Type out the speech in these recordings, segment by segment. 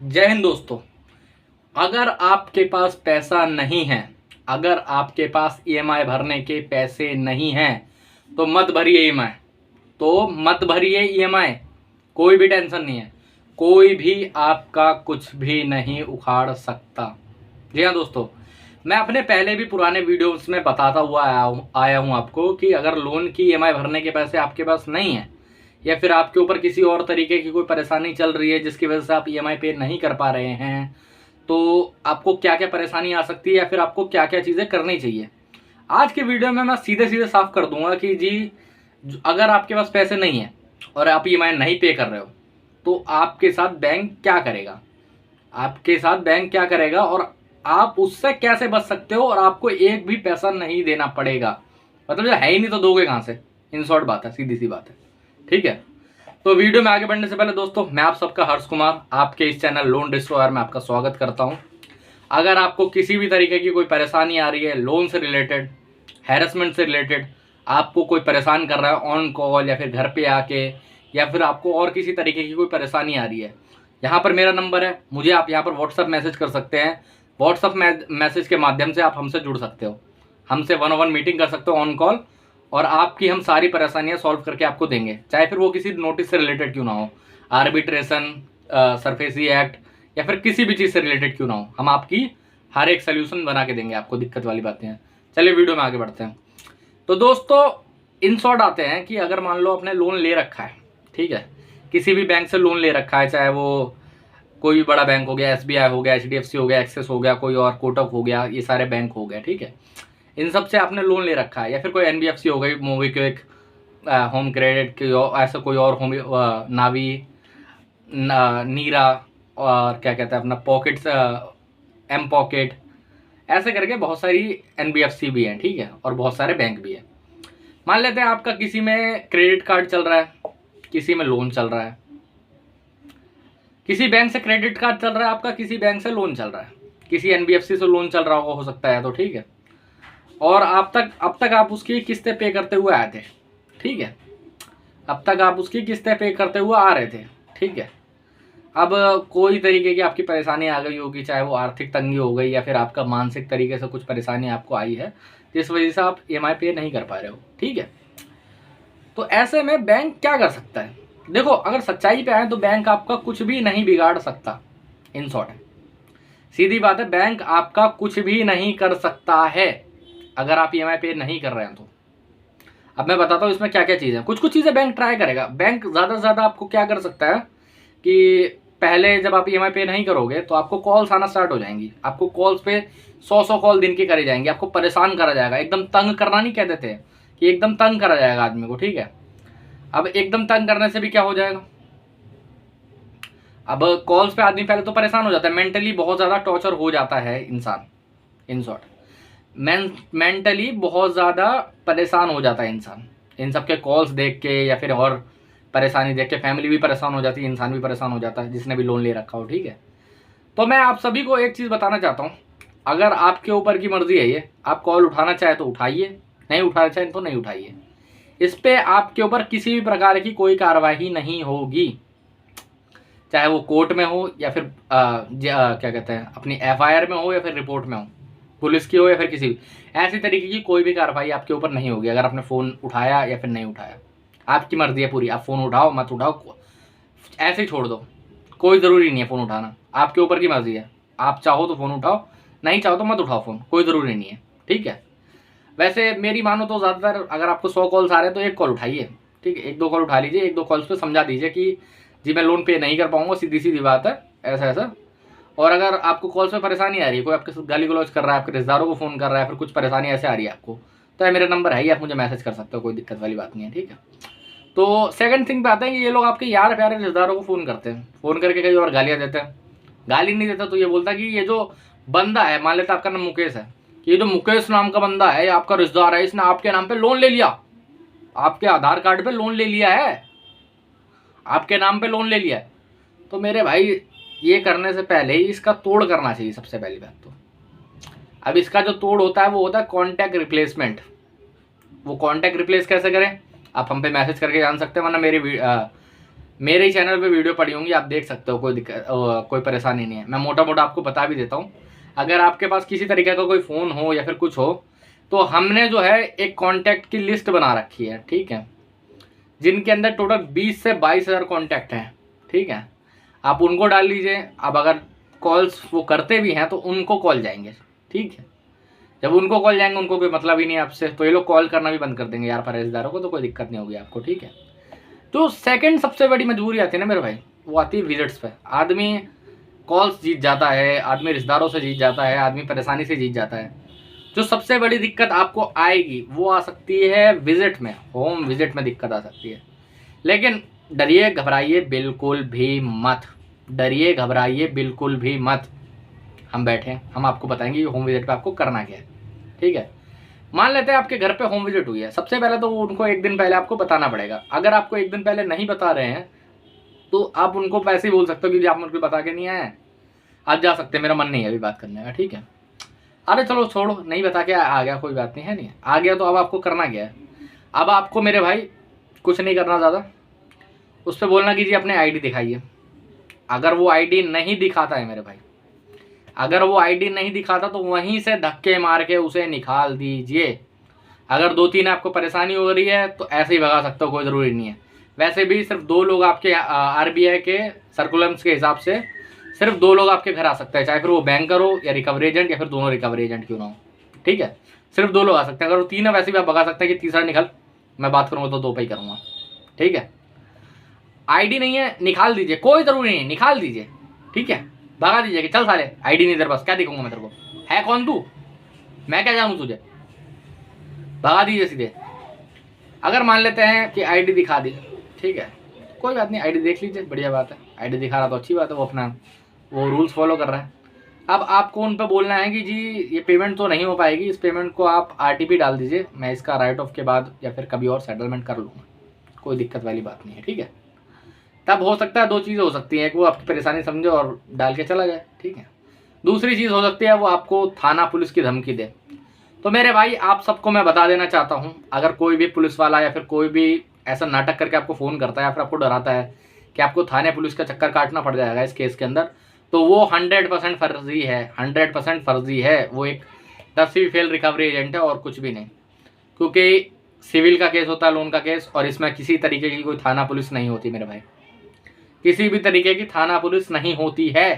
जय हिंद दोस्तों। अगर आपके पास पैसा नहीं है, अगर आपके पास ईएमआई भरने के पैसे नहीं हैं तो मत भरिए ईएमआई। मत भरिए ईएमआई। कोई भी टेंशन नहीं है, कोई भी आपका कुछ भी नहीं उखाड़ सकता। जी हाँ दोस्तों, मैं अपने पहले भी पुराने वीडियोस में बताता हुआ आया हूँ आपको कि अगर लोन की ईएमआई भरने के पैसे आपके पास नहीं है या फिर आपके ऊपर किसी और तरीके की कोई परेशानी चल रही है जिसकी वजह से आप ईएमआई पे नहीं कर पा रहे हैं, तो आपको क्या क्या परेशानी आ सकती है या फिर आपको क्या क्या चीज़ें करनी चाहिए। आज के वीडियो में मैं सीधे सीधे साफ कर दूंगा कि जी, अगर आपके पास पैसे नहीं है और आप ईएमआई नहीं पे कर रहे हो तो आपके साथ बैंक क्या करेगा, आपके साथ बैंक क्या करेगा और आप उससे कैसे बच सकते हो और आपको एक भी पैसा नहीं देना पड़ेगा। मतलब जो है ही नहीं तो दोगे कहाँ से। इन शॉर्ट बात है, सीधी सी बात है। ठीक है, तो वीडियो में आगे बढ़ने से पहले दोस्तों, मैं आप सबका हर्ष कुमार आपके इस चैनल लोन डिस्ट्रॉयर में आपका स्वागत करता हूं। अगर आपको किसी भी तरीके की कोई परेशानी आ रही है लोन से रिलेटेड, हैरेसमेंट से रिलेटेड, आपको कोई परेशान कर रहा है ऑन कॉल या फिर घर पे आके, या फिर आपको और किसी तरीके की कोई परेशानी आ रही है, यहाँ पर मेरा नंबर है, मुझे आप यहाँ पर व्हाट्सअप मैसेज कर सकते हैं। व्हाट्सअप मैसेज के माध्यम से आप हमसे जुड़ सकते हो, हमसे 1-on-1 मीटिंग कर सकते हो ऑन कॉल, और आपकी हम सारी परेशानियां सॉल्व करके आपको देंगे, चाहे फिर वो किसी नोटिस से रिलेटेड क्यों ना हो, आर्बिट्रेशन, सरफेसी एक्ट या फिर किसी भी चीज़ से रिलेटेड क्यों ना हो, हम आपकी हर एक सोल्यूशन बना के देंगे आपको। दिक्कत वाली बातें हैं। चलिए वीडियो में आगे बढ़ते हैं। तो दोस्तों, इन शॉर्ट आते हैं कि अगर मान लो आपने लोन ले रखा है, ठीक है, किसी भी बैंक से लोन ले रखा है, चाहे वो कोई भी बड़ा बैंक हो गया, एसबीआई हो गया, एचडीएफसी हो गया, एक्सिस हो गया, कोई और कोटक हो गया, ये सारे बैंक हो गए, ठीक है, इन सब से आपने लोन ले रखा है, या फिर कोई एनबीएफसी हो गई, मोबीक्विक, होम क्रेडिट की, ऐसा कोई और होम, नावी, नीरा, और क्या कहते हैं अपना पॉकेट्स, एम पॉकेट, ऐसे करके बहुत सारी एनबीएफसी भी हैं, ठीक है, और बहुत सारे बैंक भी हैं। मान लेते हैं आपका किसी में क्रेडिट कार्ड चल रहा है, किसी में लोन चल रहा है, किसी बैंक से क्रेडिट कार्ड चल रहा है आपका, किसी बैंक से लोन चल रहा है, किसी एनबीएफसी से लोन चल रहा हो सकता है, तो ठीक है, और अब तक आप उसकी किस्तें पे करते हुए आए थे, ठीक है, अब तक आप उसकी किस्तें पे करते हुए आ रहे थे, ठीक है। अब कोई तरीके की आपकी परेशानी आ गई होगी, चाहे वो आर्थिक तंगी हो गई या फिर आपका मानसिक तरीके से कुछ परेशानी आपको आई है जिस वजह से आप ईएमआई पे नहीं कर पा रहे हो, ठीक है। तो ऐसे में बैंक क्या कर सकता है? देखो, अगर सच्चाई पे आए तो बैंक आपका कुछ भी नहीं बिगाड़ सकता। इन शॉर्ट है, सीधी बात है, बैंक आपका कुछ भी नहीं कर सकता है अगर आप ईएमआई पे नहीं कर रहे हैं तो। अब मैं बताता हूँ इसमें क्या क्या चीज़ें, कुछ कुछ चीज़ें बैंक ट्राई करेगा। बैंक ज़्यादा से ज़्यादा आपको क्या कर सकता है कि पहले जब आप ईएमआई पे नहीं करोगे तो आपको कॉल्स आना स्टार्ट हो जाएंगी, आपको कॉल्स पे 100 कॉल दिन की करे जाएंगे, आपको परेशान करा जाएगा, एकदम तंग करना नहीं कहते थे कि एकदम तंग करा जाएगा आदमी को, ठीक है। अब एकदम तंग करने से भी क्या हो जाएगा, अब कॉल्स पे आदमी पहले तो परेशान हो जाता है, मेंटली बहुत ज़्यादा टॉर्चर हो जाता है इंसान। इन शॉर्ट, मेंटली बहुत ज़्यादा परेशान हो जाता है इंसान इन सब के कॉल्स देख के या फिर और परेशानी देख के। फैमिली भी परेशान हो जाती है, इंसान भी परेशान हो जाता है जिसने भी लोन ले रखा हो, ठीक है। तो मैं आप सभी को एक चीज़ बताना चाहता हूँ, अगर आपके ऊपर की मर्जी है ये, आप कॉल उठाना चाहे तो उठाइए, नहीं उठाना चाहे तो नहीं उठाइए। इस पर आपके ऊपर किसी भी प्रकार की कोई कार्रवाई नहीं होगी, चाहे वो कोर्ट में हो या फिर क्या कहते हैं अपनी एफआईआर में हो या फिर रिपोर्ट में हो, पुलिस की हो या फिर किसी भी ऐसी तरीके की कोई भी कार्रवाई आपके ऊपर नहीं होगी अगर आपने फ़ोन उठाया या फिर नहीं उठाया। आपकी मर्जी है पूरी, आप फ़ोन उठाओ मत उठाओ, ऐसे ही छोड़ दो, कोई ज़रूरी नहीं है फ़ोन उठाना, आपके ऊपर की मर्जी है। आप चाहो तो फ़ोन उठाओ, नहीं चाहो तो मत उठाओ फ़ोन, कोई ज़रूरी नहीं है, ठीक है। वैसे मेरी मानो तो ज़्यादातर अगर आपको 100 कॉल्स आ रहे हैं तो एक कॉल उठाइए, ठीक है, 1-2 कॉल उठा लीजिए, 1-2 कॉल्स पे समझा दीजिए कि जी मैं लोन पे नहीं कर पाऊंगा, सीधी सीधी बात है, ऐसा ऐसा। और अगर आपको कॉल्स में परेशानी आ रही है, कोई आपके साथ गाली गलौज कर रहा है, आपके रिश्तेदारों को फ़ोन कर रहा है, फिर कुछ परेशानी ऐसे आ रही है आपको, तो ये मेरा नंबर है ही, आप मुझे मैसेज कर सकते हो, कोई दिक्कत वाली बात नहीं है, ठीक है। तो सेकंड थिंग पे आते हैं कि ये लोग आपके यार प्यारे रिश्तेदारों को फ़ोन करते हैं, फ़ोन करके कई और गालियाँ देते हैं। गाली नहीं देता तो ये बोलता कि ये जो बंदा है, मान लेता आपका नाम मुकेश है, कि ये जो मुकेश नाम का बंदा है, आपका रिश्तेदार है, इसने आपके नाम पे लोन ले लिया, आपके आधार कार्ड पे लोन ले लिया है, आपके नाम पे लोन ले लिया है। तो मेरे भाई, ये करने से पहले ही इसका तोड़ करना चाहिए सबसे पहली बात तो। अब इसका जो तोड़ होता है वो होता है कॉन्टैक्ट रिप्लेसमेंट। वो कॉन्टैक्ट रिप्लेस कैसे करें आप हम पे मैसेज करके जान सकते हैं, वरना मेरे ही चैनल पे वीडियो पड़ी होंगी, आप देख सकते हो, कोई दिक्कत कोई परेशानी नहीं है। मैं मोटा मोटा आपको बता भी देता हूँ। अगर आपके पास किसी तरीके का कोई फ़ोन हो या फिर कुछ हो, तो हमने जो है एक कॉन्टैक्ट की लिस्ट बना रखी है, ठीक है, जिनके अंदर टोटल 20 से 22 हज़ार कॉन्टैक्ट हैं, ठीक है। आप उनको डाल लीजिए। अब अगर कॉल्स वो करते भी हैं तो उनको कॉल जाएंगे, ठीक है। जब उनको कॉल जाएंगे उनको कोई मतलब ही नहीं है आपसे, तो ये लोग कॉल करना भी बंद कर देंगे यार फरेजदारों को, तो कोई दिक्कत नहीं होगी आपको, ठीक है। तो सेकंड सबसे बड़ी मजबूरी आती है ना मेरे भाई, वो आती है विजिट्स पे। आदमी कॉल्स जीत जाता है, आदमी रिश्तेदारों से जीत जाता है, आदमी परेशानी से जीत जाता है। जो सबसे बड़ी दिक्कत आपको आएगी वो आ सकती है विजिट में, होम विजिट में दिक्कत आ सकती है। लेकिन डरिए घबराइए बिल्कुल भी मत, डरिए घबराइए बिल्कुल भी मत। हम बैठे हैं, हम आपको बताएंगे कि होम विजिट पे आपको करना क्या है, ठीक है। मान लेते हैं आपके घर पे होम विजिट हुई है, सबसे पहले तो उनको एक दिन पहले आपको बताना पड़ेगा। अगर आपको एक दिन पहले नहीं बता रहे हैं तो आप उनको पैसे ही बोल सकते हो कि आप मुझको बता के नहीं आए, आप जा सकते हैं, मेरा मन नहीं है अभी बात करने का, ठीक है। अरे चलो छोड़ो, नहीं बता के आ गया, कोई बात नहीं है, नहीं आ गया तो अब आपको करना क्या है। अब आपको मेरे भाई कुछ नहीं करना ज़्यादा, उस पर बोलना कीजिए अपने आईडी दिखाइए। अगर वो आईडी नहीं दिखाता है मेरे भाई, अगर वो आईडी नहीं दिखाता तो वहीं से धक्के मार के उसे निकाल दीजिए। अगर 2-3 आपको परेशानी हो रही है तो ऐसे ही भगा सकते हो, कोई ज़रूरी नहीं है। वैसे भी सिर्फ 2 लोग आपके आरबीआई के सर्कुलम्स के हिसाब से सिर्फ 2 लोग आपके घर आ सकते हैं, चाहे फिर वो बैंकर हो या रिकवरी एजेंट या फिर दोनों रिकवरी एजेंट क्यों ना हो, ठीक है। सिर्फ 2 लोग आ सकते हैं। अगर वो 3 है वैसे भी आप भगा सकते हैं कि तीसरा निकल, मैं बात करूँगा तो 2 पे ही करूँगा, ठीक है। आईडी नहीं है निकाल दीजिए, कोई ज़रूरी नहीं, निकाल दीजिए, ठीक है। भगा दीजिए कि चल साले आईडी नहीं तेरे पास, क्या दिखाऊंगा मैं तेरे को, है कौन तू, मैं क्या जानूँ तुझे, भगा दीजिए सीधे। अगर मान लेते हैं कि आईडी दिखा दी, ठीक है, कोई बात नहीं, आईडी देख लीजिए, बढ़िया बात है। आईडी दिखा रहा तो अच्छी बात है, वो अपना वो रूल्स फॉलो कर रहा है। अब आपको उन पर बोलना है कि जी ये पेमेंट तो नहीं हो पाएगी, इस पेमेंट को आप आरटीपी डाल दीजिए, मैं इसका राइट ऑफ के बाद या फिर कभी और सेटलमेंट कर लूँगा, कोई दिक्कत वाली बात नहीं है, ठीक है। तब हो सकता है 2 चीज़ें हो सकती हैं, एक वो आपकी परेशानी समझे और डाल के चला जाए, ठीक है। दूसरी चीज़ हो सकती है वो आपको थाना पुलिस की धमकी दे। तो मेरे भाई आप सबको मैं बता देना चाहता हूँ, अगर कोई भी पुलिस वाला या फिर कोई भी ऐसा नाटक करके आपको फ़ोन करता है या फिर आपको डराता है कि आपको थाने पुलिस का चक्कर काटना पड़ जाएगा इस केस के अंदर, तो वो 100% फर्जी है, 100% फर्जी है। वो एक 10वीं फेल रिकवरी एजेंट है और कुछ भी नहीं, क्योंकि सिविल का केस होता है, लोन का केस, और इसमें किसी तरीके की कोई थाना पुलिस नहीं होती मेरे भाई, किसी भी तरीके की थाना पुलिस नहीं होती है,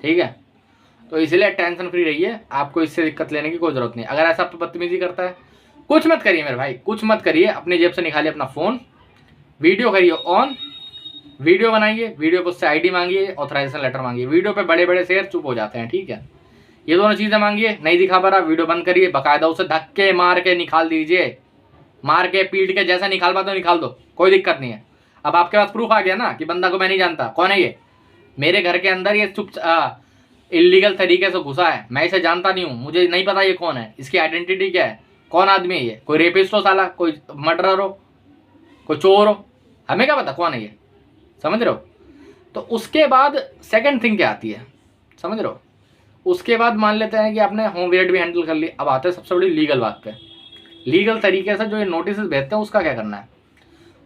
ठीक है। तो इसलिए टेंशन फ्री रहिए, आपको इससे दिक्कत लेने की कोई ज़रूरत नहीं। अगर ऐसा बदतमीजी करता है कुछ मत करिए मेरे भाई, कुछ मत करिए, अपनी जेब से निकालिए अपना फ़ोन, वीडियो करिए ऑन, वीडियो बनाइए, वीडियो पर उससे आईडी मांगिए, ऑथराइजेशन लेटर मांगिए। वीडियो पे बड़े बड़े शेर चुप हो जाते हैं, ठीक है। ये दोनों चीज़ें मांगिए, नहीं दिखा पा रहा वीडियो बंद करिए, बाकायदा उसे धक्के मार के निकाल दीजिए, मार के पीट के जैसा निकाल पाते हो निकाल दो, कोई दिक्कत नहीं है। अब आपके पास प्रूफ आ गया ना कि बंदा को मैं नहीं जानता, कौन है ये, मेरे घर के अंदर ये चुप इलीगल तरीके से घुसा है, मैं इसे जानता नहीं हूँ, मुझे नहीं पता ये कौन है, इसकी आइडेंटिटी क्या है, कौन आदमी है ये, कोई रेपिस्ट हो साला, कोई मर्डरर हो, कोई चोर हो, हमें क्या पता कौन है ये, समझ रहे हो। तो उसके बाद सेकंड थिंग क्या आती है, समझ रहे हो। उसके बाद मान लेते हैं कि आपने होम विजिट भी हैंडल कर ली, अब आते हैं सबसे बड़ी लीगल बात पे। लीगल तरीके से जो ये नोटिस भेजते हैं उसका क्या करना है।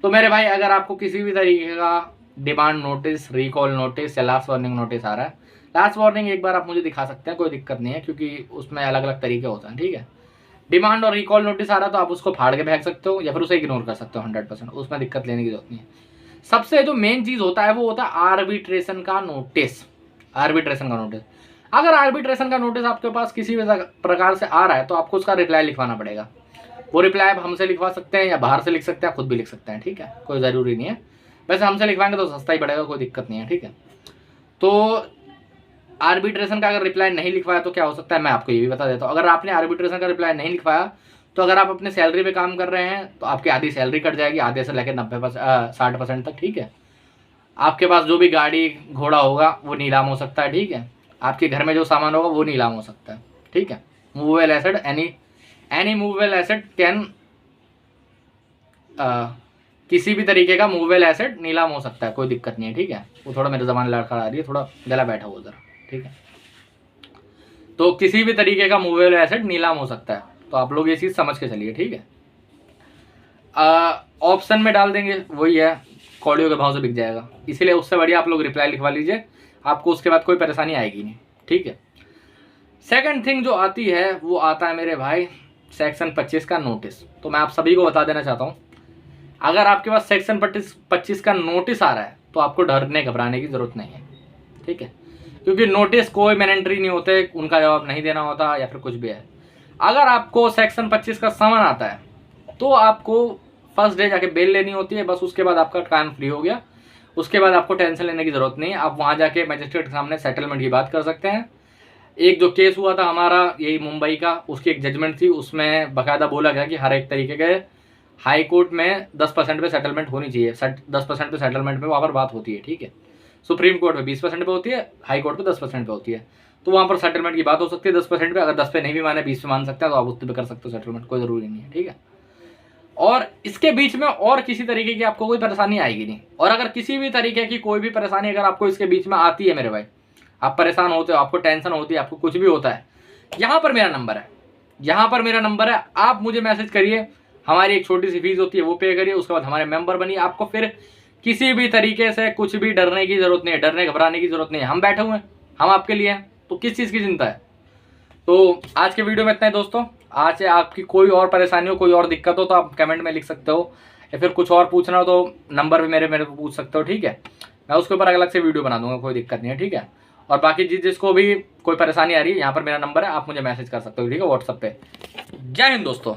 तो मेरे भाई अगर आपको किसी भी तरीके का डिमांड नोटिस, रिकॉल नोटिस या लास्ट वार्निंग नोटिस आ रहा है, लास्ट वार्निंग एक बार आप मुझे दिखा सकते हैं, कोई दिक्कत नहीं है, क्योंकि उसमें अलग अलग तरीके होते हैं, ठीक है। डिमांड और रिकॉल नोटिस आ रहा है तो आप उसको फाड़ के फेंक सकते हो या फिर उसे इग्नोर कर सकते हो 100%, उसमें दिक्कत लेने की जरूरत नहीं है। सबसे जो मेन चीज़ होता है वो होता है आर्बिट्रेशन का नोटिस। आर्बिट्रेशन का नोटिस, अगर आर्बिट्रेशन का नोटिस आपके पास किसी भी प्रकार से आ रहा है तो आपको उसका रिप्लाई लिखवाना पड़ेगा। वो रिप्लाई आप हमसे लिखवा सकते हैं या बाहर से लिख सकते हैं, खुद भी लिख सकते हैं, ठीक है, कोई ज़रूरी नहीं है। वैसे हमसे लिखवाएंगे तो सस्ता ही पड़ेगा, कोई दिक्कत नहीं है, ठीक है। तो आर्बिट्रेशन का अगर रिप्लाई नहीं लिखवाया तो क्या हो सकता है, मैं आपको ये भी बता देता हूँ। अगर आपने आर्बिट्रेशन का रिप्लाई नहीं लिखवाया तो अगर आप अपने सैलरी पे काम कर रहे हैं तो आपकी आधी सैलरी कट जाएगी, आधे से लेकर 60% तक, ठीक है। आपके पास जो भी गाड़ी घोड़ा होगा वो नीलाम हो सकता है, ठीक है। आपके घर में जो सामान होगा वो नीलाम हो सकता है, ठीक है। Movable asset, any movable asset can, किसी भी तरीके का मूवेबल एसेट नीलाम हो सकता है, कोई दिक्कत नहीं है, ठीक है। वो थोड़ा मेरे ज़बान लड़खड़ा रही है, थोड़ा गला बैठा हुआ उधर, ठीक है। तो किसी भी तरीके का मूवेबल एसेट नीलाम हो सकता है, तो आप लोग ये चीज़ समझ के चलिए, ठीक है। ऑप्शन में डाल देंगे, वही है कौड़ियों के भाव से बिक जाएगा। इसीलिए उससे बढ़िया आप लोग रिप्लाई लिखवा लीजिए, आपको उसके बाद कोई परेशानी आएगी नहीं। ठीक है। सेकंड थिंग जो आती है वो आता है मेरे भाई सेक्शन 25 का नोटिस। तो मैं आप सभी को बता देना चाहता हूँ, अगर आपके पास सेक्शन 25 का नोटिस आ रहा है तो आपको डरने घबराने की ज़रूरत नहीं है। ठीक है, क्योंकि नोटिस कोई मैंडेटरी नहीं होते, उनका जवाब नहीं देना होता या फिर कुछ भी है। अगर आपको सेक्शन 25 का सामान आता है तो आपको फर्स्ट डे जाके बेल लेनी होती है, बस उसके बाद आपका काम फ्री हो गया। उसके बाद आपको टेंशन लेने की ज़रूरत नहीं है, आप वहाँ जाके मजिस्ट्रेट के सामने सेटलमेंट की बात कर सकते हैं। एक जो केस हुआ था हमारा यही मुंबई का, उसकी एक जजमेंट थी, उसमें बाकायदा बोला गया कि हर एक तरीके के हाई कोर्ट में 10% पे सेटलमेंट होनी चाहिए। 10% पे सेटलमेंट पे वहाँ पर बात होती है। ठीक है, सुप्रीम कोर्ट में 20% पे होती है, हाई कोर्ट पे 10% पे होती है। तो वहाँ पर सेटलमेंट की बात हो सकती है 10% पे। अगर 10 पे नहीं भी माने 20 पे मान सकते हैं, तो आप उस पे कर सकते हो सेटलमेंट, कोई ज़रूरी नहीं है। ठीक है, और इसके बीच में और किसी तरीके की आपको कोई परेशानी आएगी नहीं। और अगर किसी भी तरीके की कोई भी परेशानी अगर आपको इसके बीच में आती है मेरे भाई, आप परेशान होते हो, आपको टेंशन होती है, आपको कुछ भी होता है, यहाँ पर मेरा नंबर है, यहाँ पर मेरा नंबर है, आप मुझे मैसेज करिए। हमारी एक छोटी सी फीस होती है, वो पे करिए, उसके बाद हमारे मेंबर बनिए। आपको फिर किसी भी तरीके से कुछ भी डरने की जरूरत नहीं है, डरने घबराने की जरूरत नहीं है। हम बैठे हुए हैं, हम आपके लिए हैं, तो किस चीज़ की चिंता है। तो आज के वीडियो में इतना ही दोस्तों। आज से आपकी कोई और परेशानी हो, कोई और दिक्कत हो तो आप कमेंट में लिख सकते हो, या फिर कुछ और पूछना हो तो नंबर पे मेरे को पूछ सकते हो। ठीक है, मैं उसके ऊपर अलग से वीडियो बना दूंगा, कोई दिक्कत नहीं है। ठीक है, और बाकी जिसको भी कोई परेशानी आ रही है, यहाँ पर मेरा नंबर है, आप मुझे मैसेज कर सकते हो। ठीक है, व्हाट्सएप पे। जय हिंद दोस्तों।